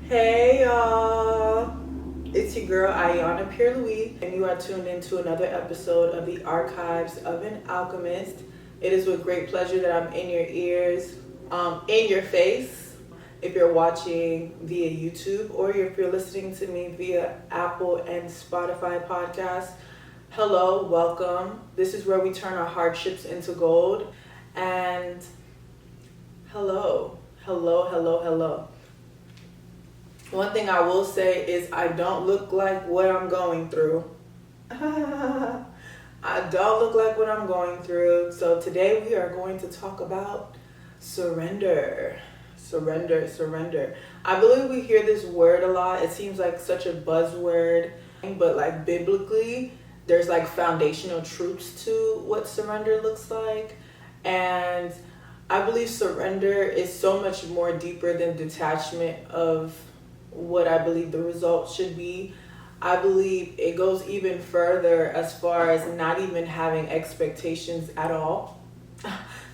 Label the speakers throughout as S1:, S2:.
S1: Hey y'all, it's your girl Iyanna Pierre-Louis, and you are tuned into another episode of the Archives of an Alchemist. It is with great pleasure that I'm in your ears, in your face, if you're watching via YouTube or if you're listening to me via Apple and Spotify podcasts. Hello, welcome. This is where we turn our hardships into gold. And hello. One thing I will say is I don't look like what I'm going through. I don't look like what I'm going through. So today we are going to talk about surrender. Surrender. I believe we hear this word a lot. It seems like such a buzzword, but like biblically, there's like foundational truths to what surrender looks like. And I believe surrender is so much more deeper than detachment of what I believe the result should be. I believe it goes even further as far as not even having expectations at all.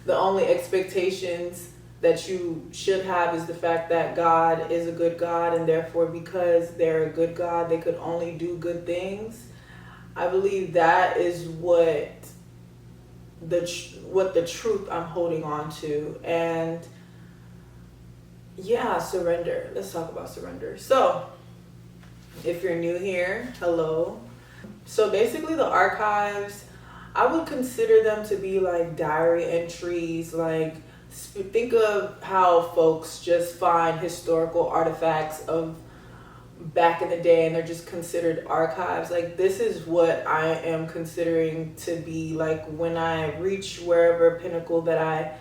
S1: The only expectations that you should have is the fact that God is a good God, and therefore because they're a good God, they could only do good things. I believe that is what the truth I'm holding on to. And yeah, surrender. Let's talk about surrender. So, if you're new here, hello. So basically the archives, I would consider them to be like diary entries. Like, think of how folks just find historical artifacts of back in the day and they're just considered archives. Like, this is what I am considering to be like when I reach wherever pinnacle that I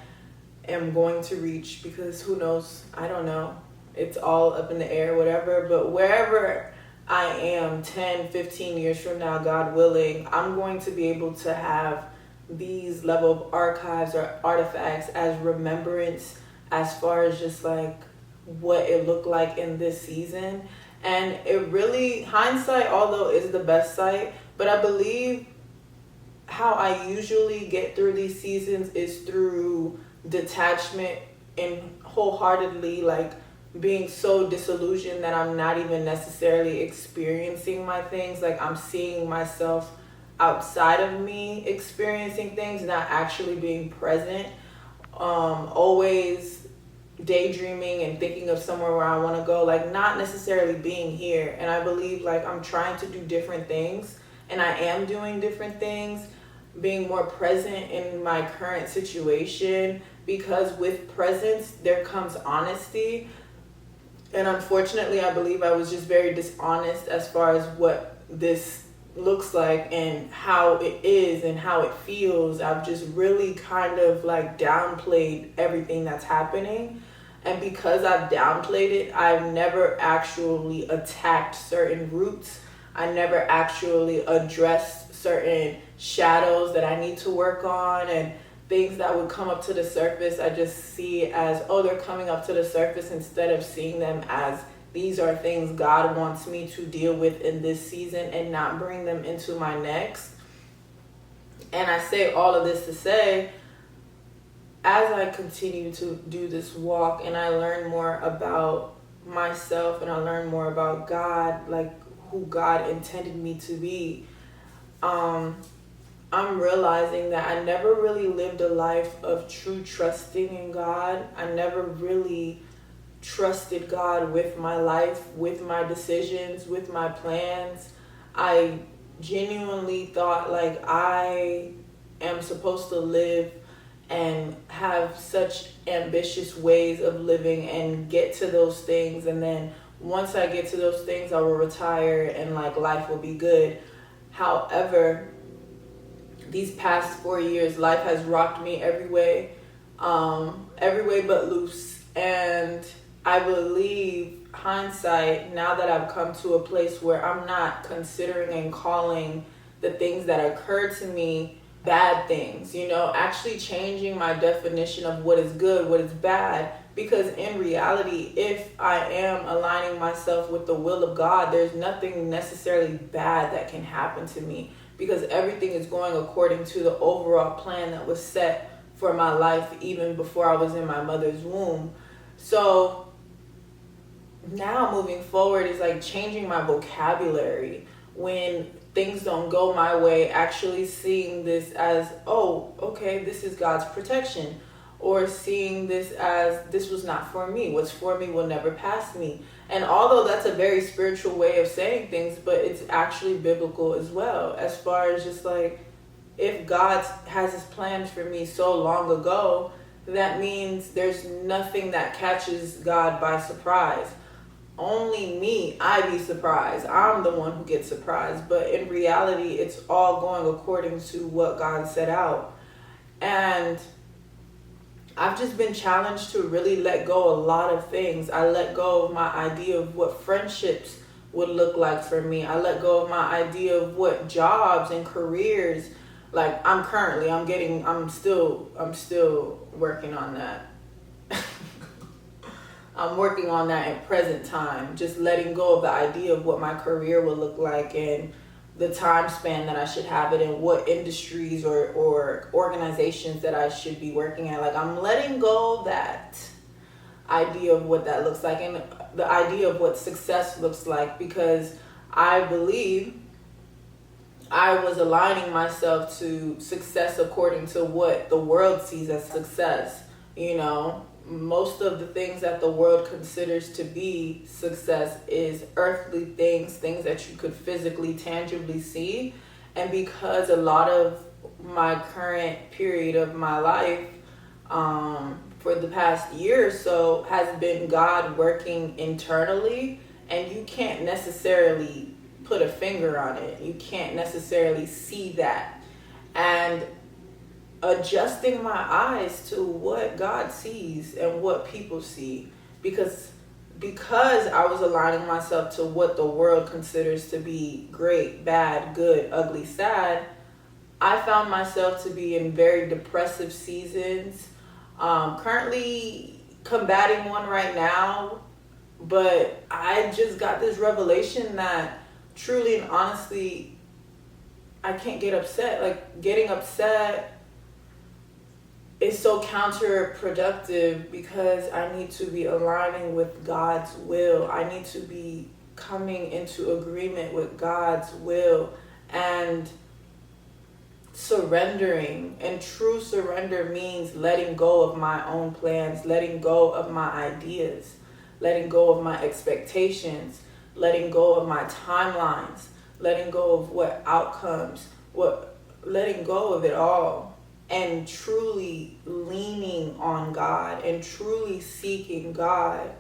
S1: am going to reach, because who knows, I don't know, it's all up in the air, whatever. But wherever I am 10, 15 years from now, God willing, I'm going to be able to have these level of archives or artifacts as remembrance, as far as just like what it looked like in this season. And it really, hindsight although is the best sight, but I believe how I usually get through these seasons is through detachment and wholeheartedly like being so disillusioned that I'm not even necessarily experiencing my things. Like, I'm seeing myself outside of me experiencing things, not actually being present. Always daydreaming and thinking of somewhere where I want to go, like not necessarily being here. And I believe like I'm trying to do different things, and I am doing different things, being more present in my current situation, because with presence there comes honesty. And unfortunately, I believe I was just very dishonest as far as what this looks like and how it is and how it feels. I've just really kind of like downplayed everything that's happening. And because I've downplayed it, I've never actually attacked certain roots. I never actually addressed certain shadows that I need to work on, and things that would come up to the surface. I just see it as, oh, they're coming up to the surface, instead of seeing them as these are things God wants me to deal with in this season and not bring them into my next. And I say all of this to say, as I continue to do this walk and I learn more about myself and I learn more about God, like who God intended me to be, I'm realizing that I never really lived a life of true trusting in God. I never really trusted God with my life, with my decisions, with my plans. I genuinely thought like I am supposed to live and have such ambitious ways of living and get to those things, and then once I get to those things I will retire and like life will be good. However, these past 4 years, life has rocked me every way but loose. And I believe, hindsight, now that I've come to a place where I'm not considering and calling the things that occurred to me bad things, actually changing my definition of what is good, what is bad. Because in reality, if I am aligning myself with the will of God, there's nothing necessarily bad that can happen to me, because everything is going according to the overall plan that was set for my life even before I was in my mother's womb. So now moving forward is like changing my vocabulary when things don't go my way, actually seeing this as, oh, okay, this is God's protection, or seeing this as, this was not for me, what's for me will never pass me. And although that's a very spiritual way of saying things, but it's actually biblical as well, as far as just like, if God has his plans for me so long ago, that means there's nothing that catches God by surprise. Only me, I be surprised. I'm the one who gets surprised. But in reality, it's all going according to what God set out. And I've just been challenged to really let go a lot of things. I let go of my idea of what friendships would look like for me. I let go of my idea of what jobs and careers, like I'm still working on that. I'm working on that in present time, just letting go of the idea of what my career will look like and the time span that I should have it in, what industries or organizations that I should be working at. Like, I'm letting go of that idea of what that looks like and the idea of what success looks like, because I believe I was aligning myself to success according to what the world sees as success. You know, most of the things that the world considers to be success is earthly things that you could physically, tangibly see. And because a lot of my current period of my life, for the past year or so, has been God working internally, and you can't necessarily put a finger on it. You can't necessarily see that. And adjusting my eyes to what God sees and what people see, because I was aligning myself to what the world considers to be great, bad, good, ugly, sad, I found myself to be in very depressive seasons. Currently combating one right now, but I just got this revelation that truly and honestly, I can't get upset. Like, getting upset is so counterproductive, because I need to be aligning with God's will. I need to be coming into agreement with God's will and surrendering. And true surrender means letting go of my own plans, letting go of my ideas, letting go of my expectations, letting go of my timelines, letting go of what outcomes, letting go of it all, and truly leaning on God and truly seeking God.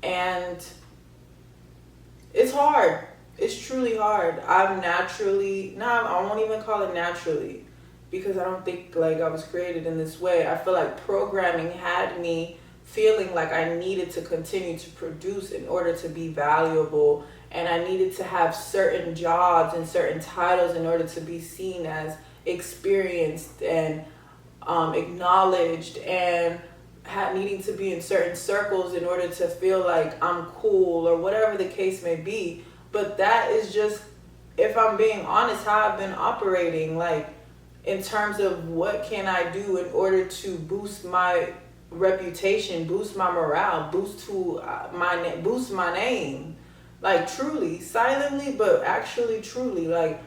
S1: And it's hard. It's truly hard. I won't even call it naturally, because I don't think like I was created in this way. I feel like programming had me feeling like I needed to continue to produce in order to be valuable, and I needed to have certain jobs and certain titles in order to be seen as experienced and acknowledged, and needing to be in certain circles in order to feel like I'm cool, or whatever the case may be. But that is just, if I'm being honest, how I've been operating, like in terms of what can I do in order to boost my reputation, boost my morale, boost my name, like truly, silently, but actually truly, like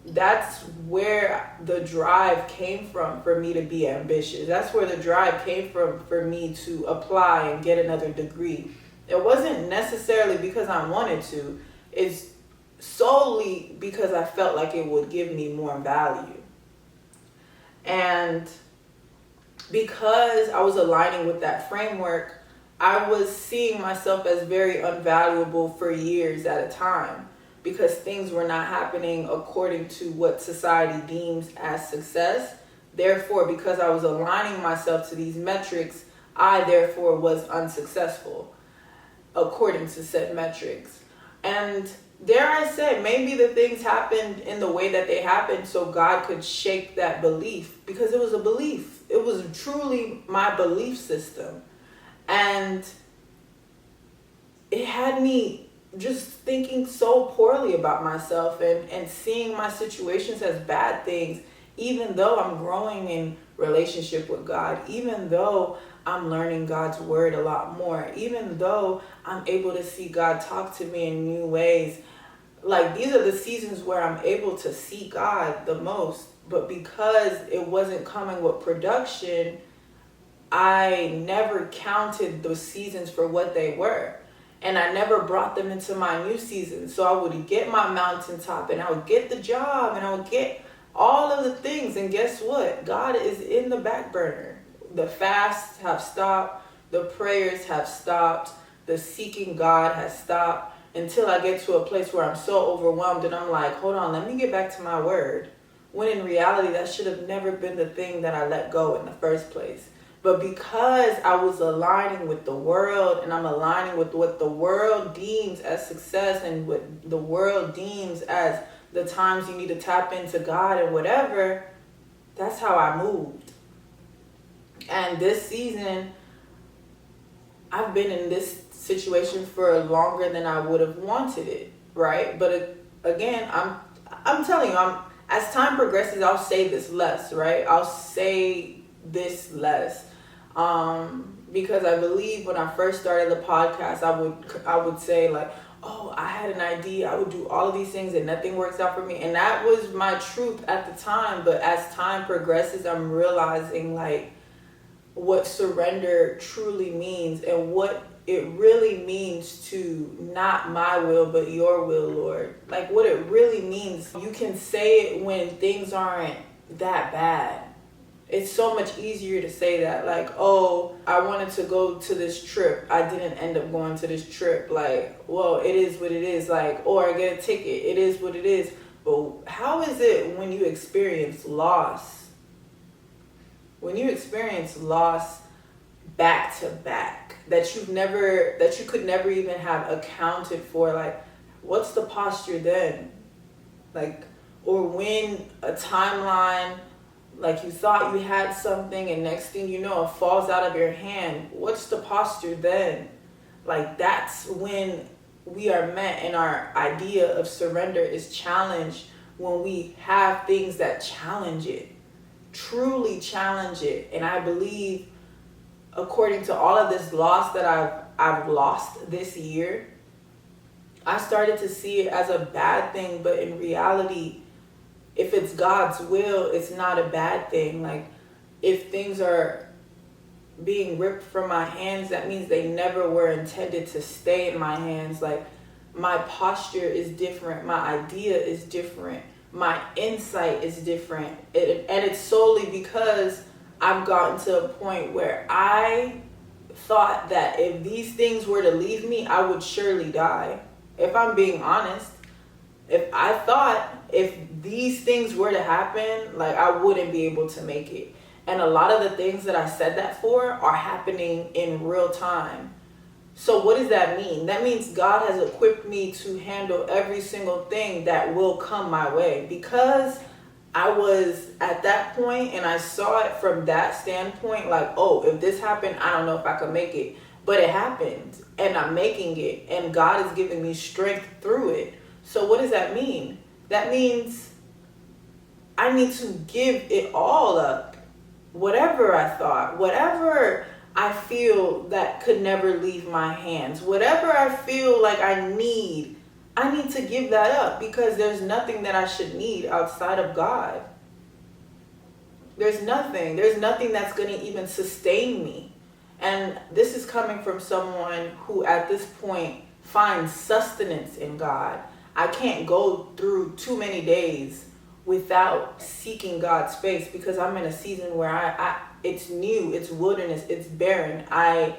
S1: that's where the drive came from for me to be ambitious. That's where the drive came from for me to apply and get another degree. It wasn't necessarily because I wanted to. It's solely because I felt like it would give me more value. And because I was aligning with that framework, I was seeing myself as very unvaluable for years at a time, because things were not happening according to what society deems as success. Therefore, because I was aligning myself to these metrics, I therefore was unsuccessful according to said metrics. And dare I say, maybe the things happened in the way that they happened so God could shake that belief, because it was a belief. It was truly my belief system. And it had me just thinking so poorly about myself and seeing my situations as bad things, even though I'm growing and relationship with God, even though I'm learning God's word a lot more, even though I'm able to see God talk to me in new ways. Like, these are the seasons where I'm able to see God the most. But because it wasn't coming with production, I never counted those seasons for what they were. And I never brought them into my new season. So I would get my mountaintop, and I would get the job, and I would get all of the things. And guess what? God is in the back burner. The fasts have stopped. The prayers have stopped. The seeking God has stopped, until I get to a place where I'm so overwhelmed and I'm like, hold on, let me get back to my word. When in reality, that should have never been the thing that I let go in the first place. But because I was aligning with the world, and I'm aligning with what the world deems as success and what the world deems as the times you need to tap into God and whatever, that's how I moved. And this season, I've been in this situation for longer than I would have wanted it, right? But again, I'm telling you, as time progresses, I'll say this less, right? I'll say this less, because I believe when I first started the podcast, I would say like, oh, I had an idea, I would do all of these things and nothing works out for me, and that was my truth at the time. But as time progresses, I'm realizing like what surrender truly means, and what it really means to not my will but your will, Lord. Like, what it really means. You can say it when things aren't that bad. It's so much easier to say that, like, oh, I wanted to go to this trip, I didn't end up going to this trip. Like, well, it is what it is. Like, or I get a ticket, it is what it is. But how is it when you experience loss? When you experience loss back to back, that you could never even have accounted for, like, what's the posture then? Like, or when a timeline, like, you thought you had something and next thing you know, it falls out of your hand. What's the posture then? Like, that's when we are met, and our idea of surrender is challenged, when we have things that challenge it, truly challenge it. And I believe, according to all of this loss that I've lost this year, I started to see it as a bad thing. But in reality, if it's God's will, it's not a bad thing. Like, if things are being ripped from my hands, that means they never were intended to stay in my hands. Like, my posture is different, my idea is different, my insight is different, and it's solely because I've gotten to a point where I thought that if these things were to leave me, I would surely die. If I'm being honest, if I thought if these things were to happen, like, I wouldn't be able to make it. And a lot of the things that I said that for are happening in real time. So what does that mean? That means God has equipped me to handle every single thing that will come my way, because I was at that point and I saw it from that standpoint, like, oh, if this happened, I don't know if I could make it. But it happened, and I'm making it, and God is giving me strength through it. So what does that mean? That means I need to give it all up. Whatever I thought, whatever I feel that could never leave my hands, whatever I feel like I need to give that up, because there's nothing that I should need outside of God. There's nothing that's going to even sustain me. And this is coming from someone who at this point finds sustenance in God. I can't go through too many days without seeking God's face, because I'm in a season where I it's new, it's wilderness, it's barren. I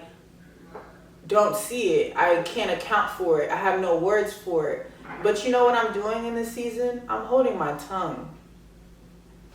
S1: don't see it. I can't account for it. I have no words for it. But you know what I'm doing in this season? I'm holding my tongue.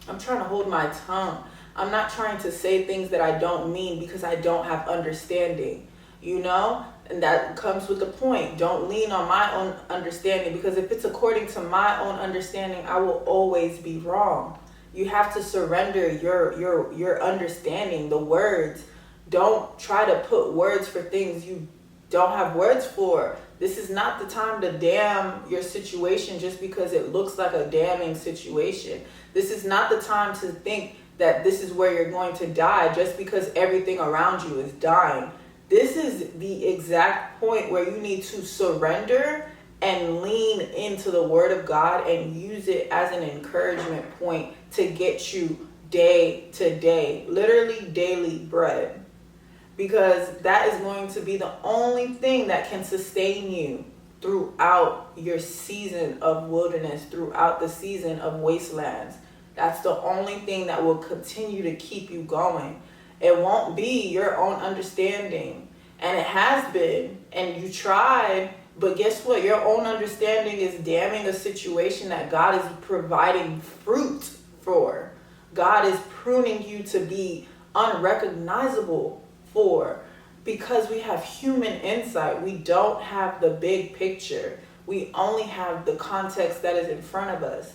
S1: I'm trying to hold my tongue. I'm not trying to say things that I don't mean, because I don't have understanding, you know? And that comes with the point. Don't lean on my own understanding, because if it's according to my own understanding, I will always be wrong. You have to surrender your understanding, the words. Don't try to put words for things you don't have words for. This is not the time to damn your situation just because it looks like a damning situation. This is not the time to think that this is where you're going to die just because everything around you is dying. This is the exact point where you need to surrender and lean into the word of God and use it as an encouragement point to get you day to day, literally daily bread. Because that is going to be the only thing that can sustain you throughout your season of wilderness, throughout the season of wastelands. That's the only thing that will continue to keep you going. It won't be your own understanding. And it has been. And you tried. But guess what? Your own understanding is damning a situation that God is providing fruit for. God is pruning you to be unrecognizable for, because we have human insight. We don't have the big picture. We only have the context that is in front of us.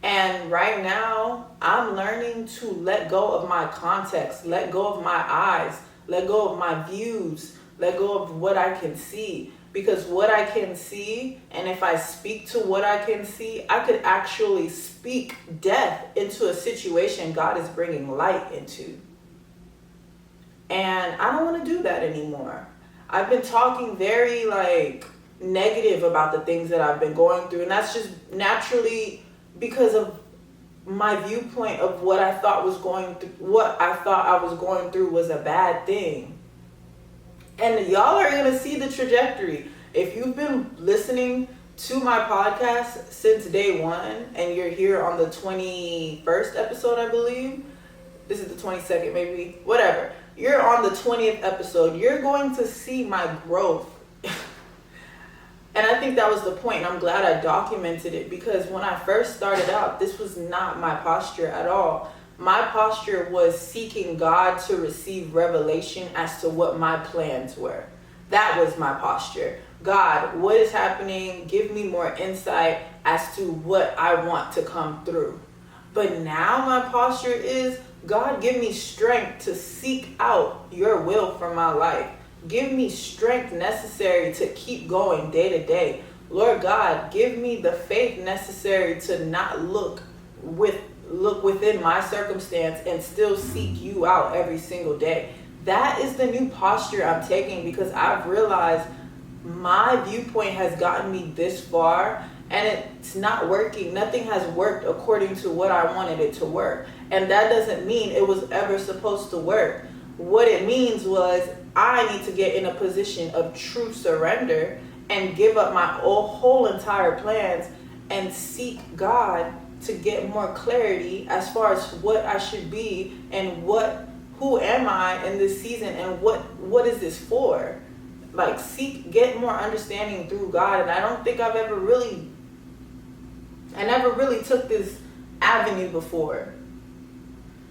S1: And right now, I'm learning to let go of my context, let go of my eyes, let go of my views, let go of what I can see. Because what I can see, and if I speak to what I can see, I could actually speak death into a situation God is bringing light into. And I don't want to do that anymore. I've been talking very negative about the things that I've been going through. And that's just naturally because of my viewpoint of what I thought I was going through was a bad thing. And y'all are going to see the trajectory. If you've been listening to my podcast since day one and you're here on the 21st episode, I believe. This is the 22nd, maybe. Whatever. You're on the 20th episode. You're going to see my growth. And I think that was the point. And I'm glad I documented it, because when I first started out, this was not my posture at all. My posture was seeking God to receive revelation as to what my plans were. That was my posture. God, what is happening? Give me more insight as to what I want to come through. But now my posture is, God, give me strength to seek out your will for my life. Give me strength necessary to keep going day to day. Lord God, give me the faith necessary to not look within my circumstance and still seek you out every single day. That is the new posture I'm taking, because I've realized my viewpoint has gotten me this far and it's not working. Nothing has worked according to what I wanted it to work. And that doesn't mean it was ever supposed to work. What it means was I need to get in a position of true surrender and give up my whole entire plans and seek God to get more clarity as far as what I should be and who am I in this season and what is this for? Get more understanding through God. And I don't think I never really took this avenue before.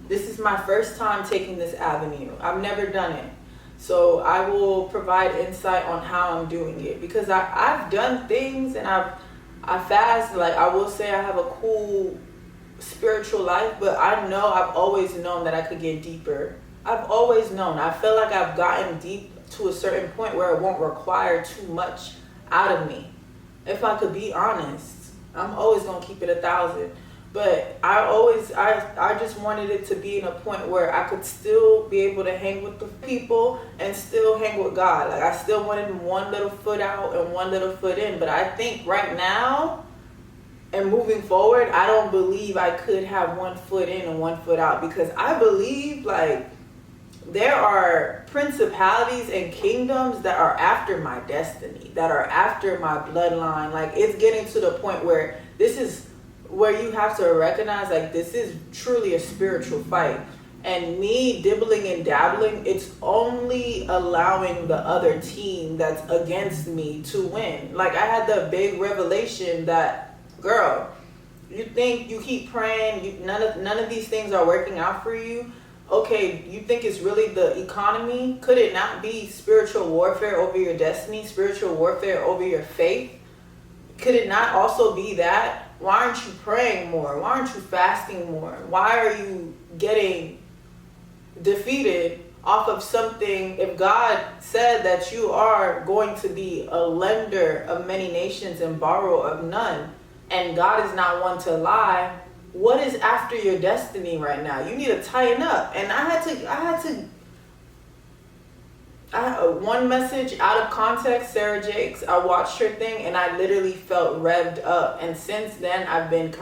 S1: This is my first time taking this avenue. I've never done it. So I will provide insight on how I'm doing it, because I've done things and I fast. I will say I have a cool spiritual life, but I've always known that I could get deeper. I've always known. I feel like I've gotten deep to a certain point where it won't require too much out of me. If I could be honest, I'm always going to keep it 1,000. But I just wanted it to be in a point where I could still be able to hang with the people and still hang with God. I still wanted one little foot out and one little foot in. But I think right now and moving forward, I don't believe I could have one foot in and one foot out, because I believe there are principalities and kingdoms that are after my destiny, that are after my bloodline. It's getting to the point where this is where you have to recognize this is truly a spiritual fight. And me dibbling and dabbling, it's only allowing the other team that's against me to win. I had the big revelation that, girl, you think you keep praying, none of these things are working out for you. Okay, you think it's really the economy? Could it not be spiritual warfare over your destiny, spiritual warfare over your faith? Could it not also be that? Why aren't you praying more? Why aren't you fasting more? Why are you getting defeated off of something? If God said that you are going to be a lender of many nations and borrower of none, and God is not one to lie, what is after your destiny right now? You need to tighten up. And I one message out of context, Sarah Jakes, I watched her thing and I literally felt revved up. And since then, I've been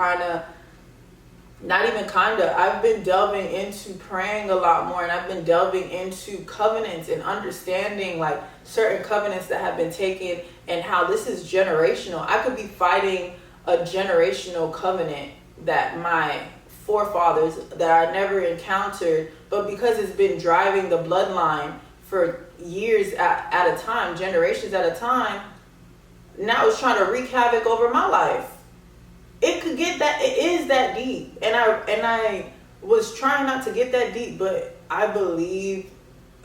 S1: I've been delving into praying a lot more, and I've been delving into covenants and understanding like certain covenants that have been taken and how this is generational. I could be fighting a generational covenant that my forefathers that I never encountered, but because it's been driving the bloodline for years at a time, generations at a time, now it's trying to wreak havoc over my life. It could get that, it is that deep. And I was trying not to get that deep, but I believe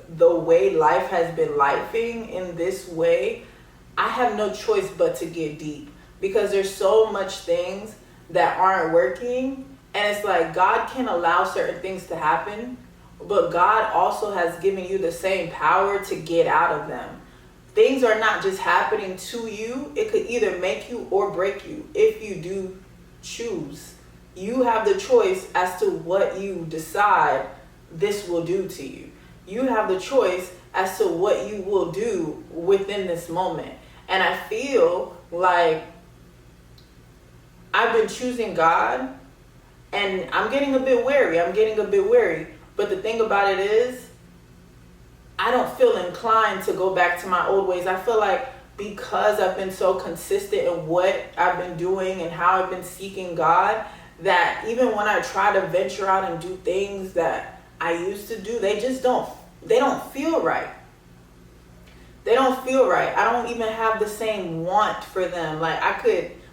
S1: the way life has been lifing in this way, I have no choice but to get deep, because there's so much things that aren't working. And it's like God can allow certain things to happen, but God also has given you the same power to get out of them. Things are not just happening to you. It could either make you or break you if you do choose. You have the choice as to what you decide this will do to you. You have the choice as to what you will do within this moment. And I feel like I've been choosing God, and I'm getting a bit wary. But the thing about it is, I don't feel inclined to go back to my old ways. I feel like because I've been so consistent in what I've been doing and how I've been seeking God, that even when I try to venture out and do things that I used to do, they don't feel right. They don't feel right. I don't even have the same want for them. Like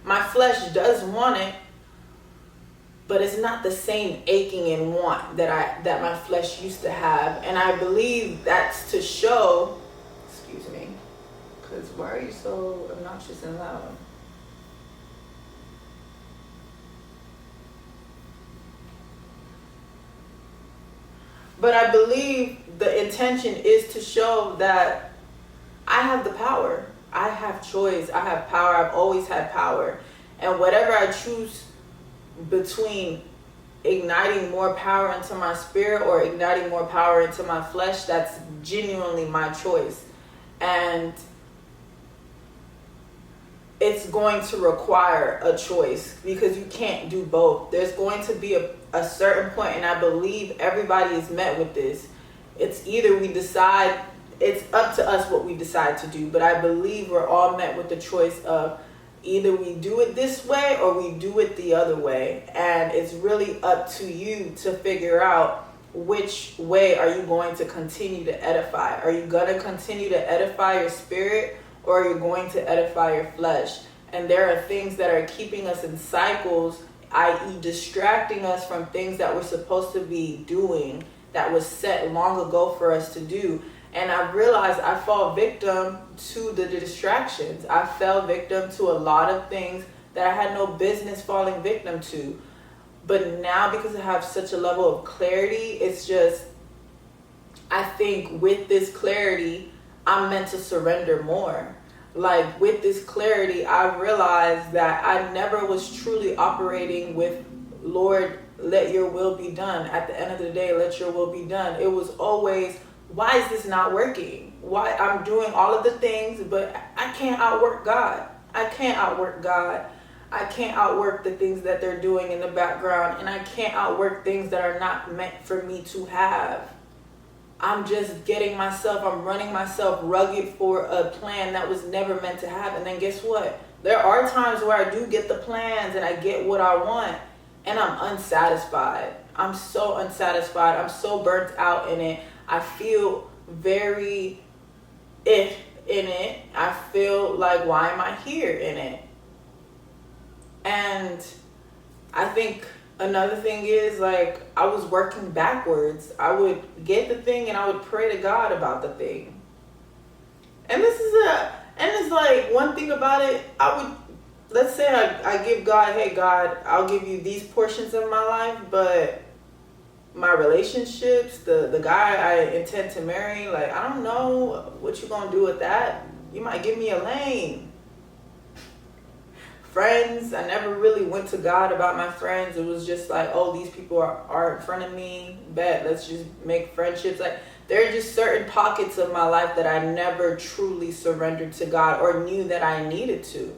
S1: my flesh does want it, but it's not the same aching and want that my flesh used to have. And I believe that's to show, excuse me, because why are you so obnoxious and loud? But I believe the intention is to show that I have the power. I have choice. I have power. I've always had power. And whatever I choose between igniting more power into my spirit or igniting more power into my flesh, that's genuinely my choice. And it's going to require a choice, because you can't do both. There's going to be a certain point, and I believe everybody is met with this. It's either we decide, it's up to us what we decide to do, but I believe we're all met with the choice of either we do it this way or we do it the other way. And it's really up to you to figure out which way are you going to continue to edify. Are you going to continue to edify your spirit, or are you going to edify your flesh? And there are things that are keeping us in cycles, i.e. distracting us from things that we're supposed to be doing, that was set long ago for us to do. And I realized I fall victim to the distractions. I fell victim to a lot of things that I had no business falling victim to. But now, because I have such a level of clarity, it's just, I think with this clarity, I'm meant to surrender more. Like with this clarity, I realized that I never was truly operating with, Lord, let your will be done. At the end of the day, let your will be done. It was always, why is this not working? Why I'm doing all of the things, but I can't outwork God. I can't outwork God. I can't outwork the things that they're doing in the background, and I can't outwork things that are not meant for me to have. I'm just I'm running myself rugged for a plan that was never meant to happen. And then guess what? There are times where I do get the plans and I get what I want, and I'm unsatisfied. I'm so unsatisfied. I'm so burnt out in it. I feel very in it. I feel like, why am I here in it? And I think another thing is, like, I was working backwards. I would get the thing and I would pray to God about the thing. And it's like, one thing about it, let's say I give God, hey God, I'll give you these portions of my life, but my relationships, the guy I intend to marry, like, I don't know what you're gonna do with that. You might give me a lane. friends. I never really went to God about my friends. It was just like, oh, these people are in front of me. Bet, let's just make friendships. Like, there are just certain pockets of my life that I never truly surrendered to God or knew that I needed to.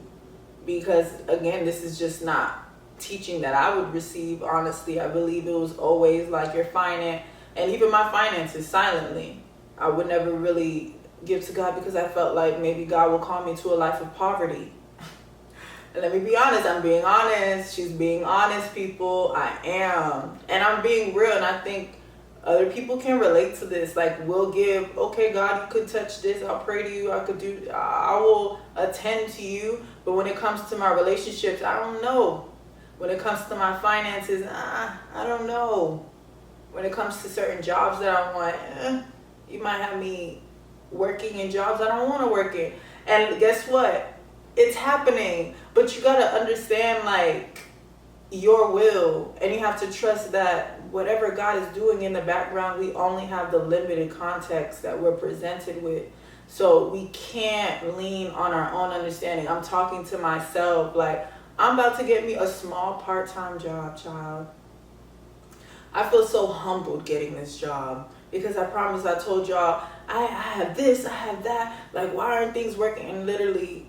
S1: Because, again, this is just not teaching that I would receive, honestly. I believe it was always like your finance, and even my finances silently. I would never really give to God because I felt like maybe God will call me to a life of poverty. And let me be honest, I'm being honest. She's being honest, people. I am. And I'm being real, and I think other people can relate to this. Like, we'll give, okay, God, you could touch this. I'll pray to you. I will attend to you. But when it comes to my relationships, I don't know. When it comes to my finances, I don't know. When it comes to certain jobs that I want, you might have me working in jobs I don't want to work in. And guess what? It's happening. But you got to understand, like, your will. And you have to trust that whatever God is doing in the background, we only have the limited context that we're presented with. So we can't lean on our own understanding. I'm talking to myself, like, I'm about to get me a small part-time job, child. I feel so humbled getting this job because I promise, I told y'all, I have this, I have that. Like, why aren't things working? And literally,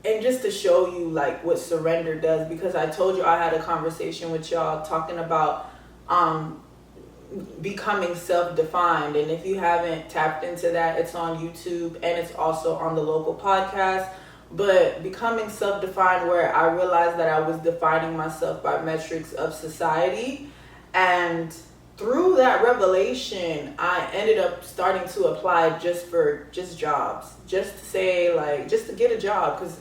S1: and just to show you like what surrender does, because I told you I had a conversation with y'all talking about becoming self-defined. And if you haven't tapped into that, it's on YouTube and it's also on the local podcast. But becoming self-defined, where I realized that I was defining myself by metrics of society. And through that revelation, I ended up starting to apply just jobs. Just to say, like, just to get a job. Because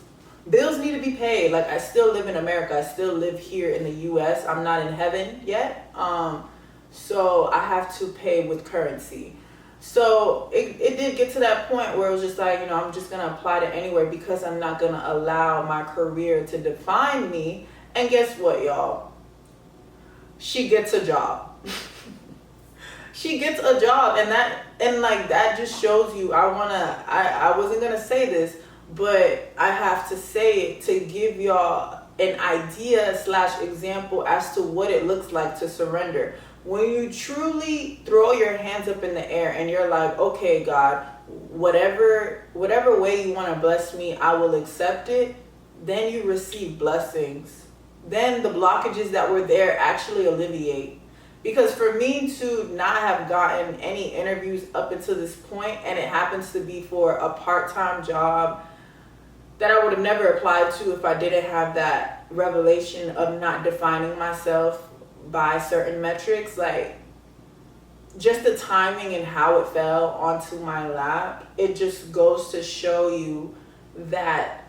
S1: bills need to be paid. Like, I still live in America. I still live here in the U.S. I'm not in heaven yet. So I have to pay with currency. So it did get to that point where it was just like, I'm just going to apply to anywhere because I'm not going to allow my career to define me. And guess what, y'all? She gets a job. She gets a job. And that just shows you, I wasn't going to say this, but I have to say it to give y'all an idea / example as to what it looks like to surrender. When you truly throw your hands up in the air and you're like, okay, God, whatever way you want to bless me, I will accept it. Then you receive blessings. Then the blockages that were there actually alleviate. Because for me to not have gotten any interviews up until this point, and it happens to be for a part-time job that I would have never applied to if I didn't have that revelation of not defining myself by certain metrics, like just the timing and how it fell onto my lap, it just goes to show you that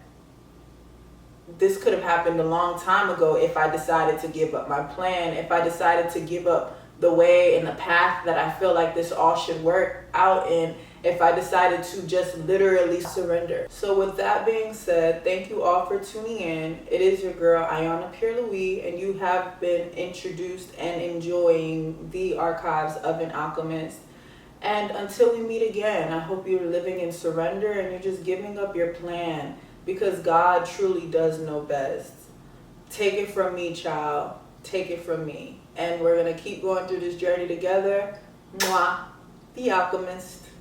S1: this could have happened a long time ago if I decided to give up my plan, if I decided to give up the way and the path that I feel like this all should work out in, if I decided to just literally surrender. So with that being said, thank you all for tuning in. It is your girl, Iyanna Pierre-Louis, and you have been introduced and enjoying the archives of an alchemist. And until we meet again, I hope you're living in surrender and you're just giving up your plan, because God truly does know best. Take it from me, child. Take it from me. And we're going to keep going through this journey together. Mwah. The Alchemist.